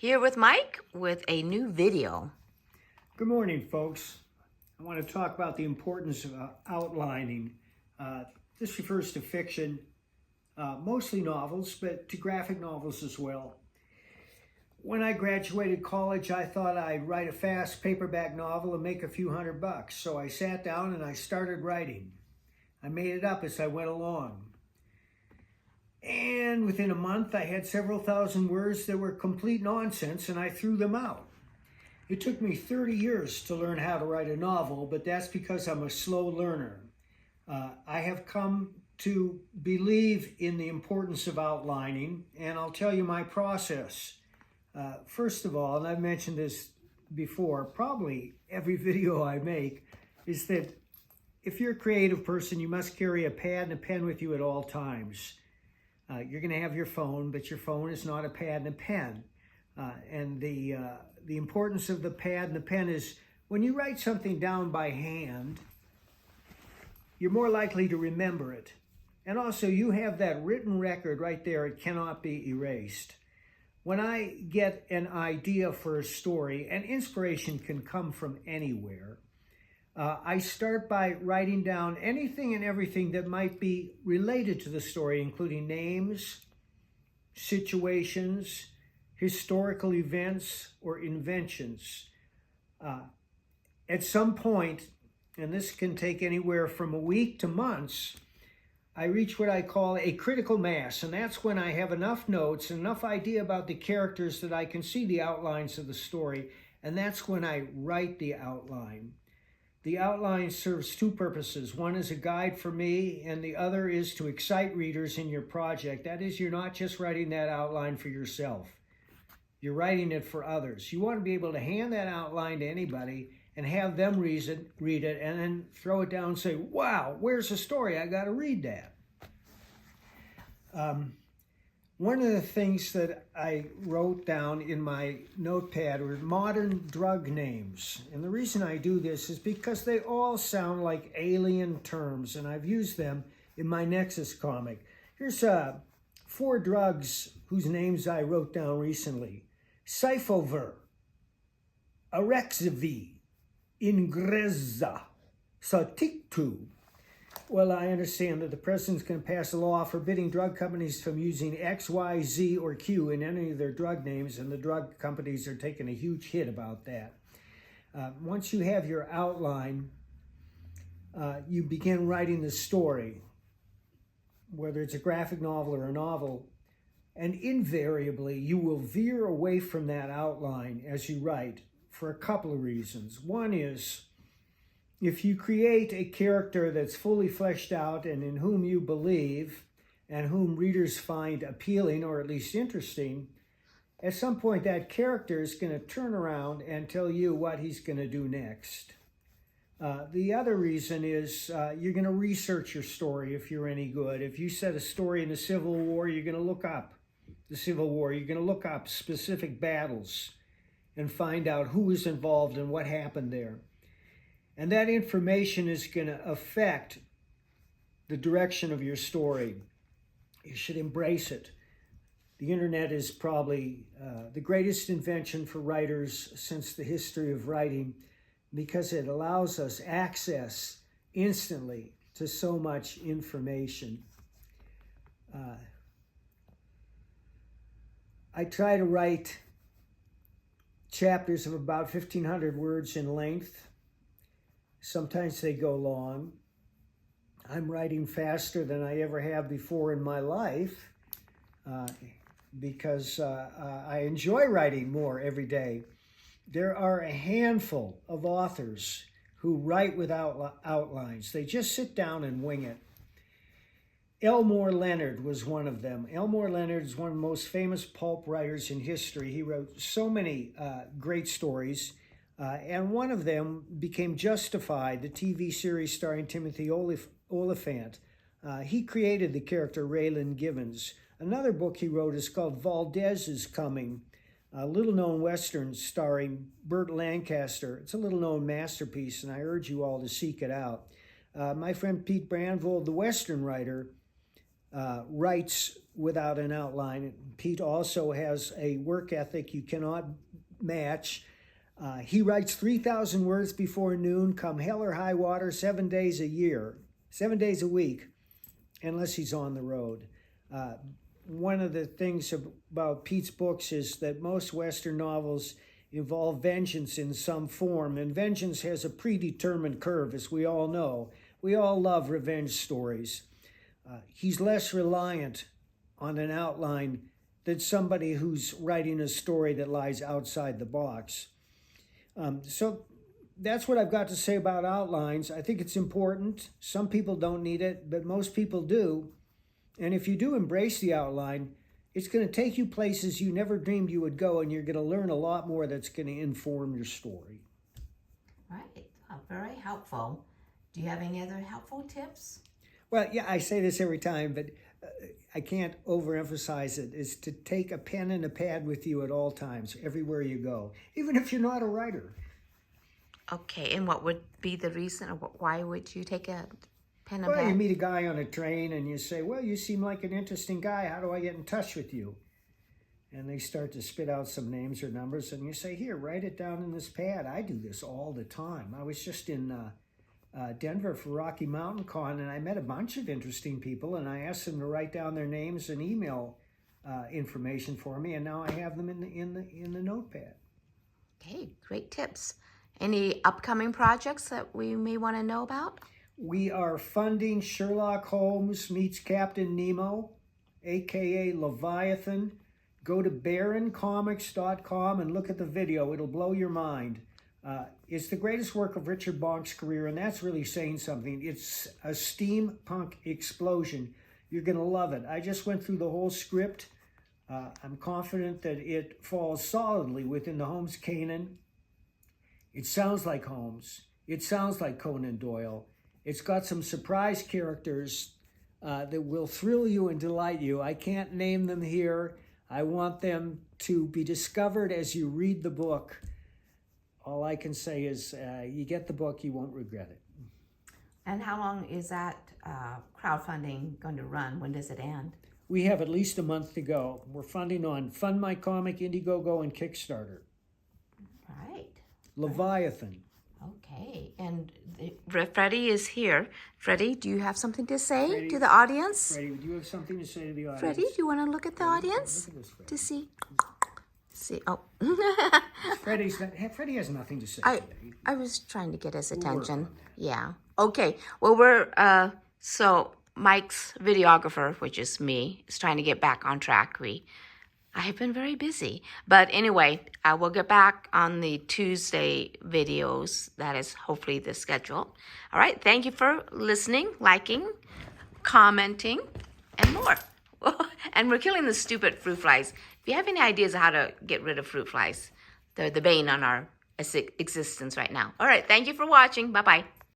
Here with Mike with a new video. Good morning, folks. I want to talk about the importance of outlining. This refers to fiction, mostly novels, but to graphic novels as well. When I graduated college, I thought I'd write a fast paperback novel and make a few $100. So I sat down and I started writing. I made it up as I went along. And within a month, I had several thousand words that were complete nonsense, and I threw them out. It took me 30 years to learn how to write a novel, but that's because I'm a slow learner. I have come to believe in the importance of outlining, and I'll tell you my process. First of all, and I've mentioned this before, probably every video I make, is that if you're a creative person, you must carry a pad and a pen with you at all times. You're going to have your phone, but your phone is not a pad and a pen. And the importance of the pad and the pen is when you write something down by hand, you're more likely to remember it. And also, you have that written record right there. It cannot be erased. When I get an idea for a story, and inspiration can come from anywhere, I start by writing down anything and everything that might be related to the story, including names, situations, historical events, or inventions. At some point, and this can take anywhere from a week to months, I reach what I call a critical mass, and that's when I have enough notes and enough idea about the characters that I can see the outlines of the story, and that's when I write the outline. The outline serves two purposes. One is a guide for me, and the other is to excite readers in your project. That is, you're not just writing that outline for yourself. You're writing it for others. You want to be able to hand that outline to anybody and have them read it, and then throw it down and say, wow, where's the story? I got to read that. One of the things that I wrote down in my notepad were modern drug names. And the reason I do this is because they all sound like alien terms, and I've used them in my Nexus comic. Here's 4 drugs whose names I wrote down recently. Cyfover, Arexivir, Ingrezza, Sotyktu. Well, I understand that the president's going to pass a law forbidding drug companies from using X, Y, Z, or Q in any of their drug names, and the drug companies are taking a huge hit about that. Once you have your outline, you begin writing the story, whether it's a graphic novel or a novel, and invariably you will veer away from that outline as you write for a couple of reasons. One is, if you create a character that's fully fleshed out and in whom you believe and whom readers find appealing or at least interesting, at some point that character is going to turn around and tell you what he's going to do next. The other reason is you're going to research your story if you're any good. If you set a story in the Civil War, you're going to look up the Civil War. You're going to look up specific battles and find out who was involved and what happened there. And that information is going to affect the direction of your story. You should embrace it. The internet is probably the greatest invention for writers since the history of writing, because it allows us access instantly to so much information. I try to write chapters of about 1,500 words in length. Sometimes they go long. I'm writing faster than I ever have before in my life because I enjoy writing more every day. There are a handful of authors who write without outlines. They just sit down and wing it. Elmore Leonard was one of them. Elmore Leonard is one of the most famous pulp writers in history. He wrote so many great stories. And one of them became Justified, the TV series starring Timothy Olyphant. He created the character Raylan Givens. Another book he wrote is called Valdez is Coming, a little-known Western starring Burt Lancaster. It's a little-known masterpiece, and I urge you all to seek it out. My friend Pete Brandvold, the Western writer, writes without an outline. Pete also has a work ethic you cannot match. He writes 3,000 words before noon, come hell or high water, 7 days a year, 7 days a week, unless he's on the road. One of the things about Pete's books is that most Western novels involve vengeance in some form, and vengeance has a predetermined curve, as we all know. We all love revenge stories. He's less reliant on an outline than somebody who's writing a story that lies outside the box. So that's what I've got to say about outlines. I think it's important. Some people don't need it, but most people do. And if you do embrace the outline, it's going to take you places you never dreamed you would go, and you're going to learn a lot more that's going to inform your story. Right. Very helpful. Do you have any other helpful tips? Well, yeah, I say this every time, but I can't overemphasize it, is to take a pen and a pad with you at all times, everywhere you go, even if you're not a writer. Okay, and what would be the reason, or why would you take a pen and Well, you pad? meet a guy on a train and you say, well, you seem like an interesting guy. How do I get in touch with you? And they start to spit out some names or numbers, and you say, here, write it down in this pad. I do this all the time. I was just in Denver for Rocky Mountain Con, and I met a bunch of interesting people, and I asked them to write down their names and email information for me, and now I have them in the notepad. Okay, great tips. Any upcoming projects that we may want to know about? We are funding Sherlock Holmes meets Captain Nemo, aka Leviathan. Go to baroncomics.com and look at the video. It'll blow your mind. It's the greatest work of Richard Bonk's career, and that's really saying something. It's a steampunk explosion. You're going to love it. I just went through the whole script. I'm confident that it falls solidly within the Holmes canon. It sounds like Holmes. It sounds like Conan Doyle. It's got some surprise characters that will thrill you and delight you. I can't name them here. I want them to be discovered as you read the book. All I can say is you get the book, you won't regret it. And how long is that crowdfunding going to run? When does it end? We have at least a month to go. We're funding on Fund My Comic, Indiegogo, and Kickstarter. Right. Leviathan. Okay. And Freddie is here. Freddie, do you have something to say Freddie, to the audience? Freddie, do you have something to say to the audience? Freddie, do you want to look at the audience Look at this, Freddie. to see? See, oh. Freddie has nothing to say today. I was trying to get his We'll work attention. on that. Yeah. Okay. Well, we're so Mike's videographer, which is me, is trying to get back on track. I have been very busy, but anyway, I will get back on the Tuesday videos. That is hopefully the schedule. All right. Thank you for listening, liking, commenting, and more. And we're killing the stupid fruit flies. If you have any ideas of how to get rid of fruit flies, they're the bane on our existence right now. All right. Thank you for watching. Bye-bye.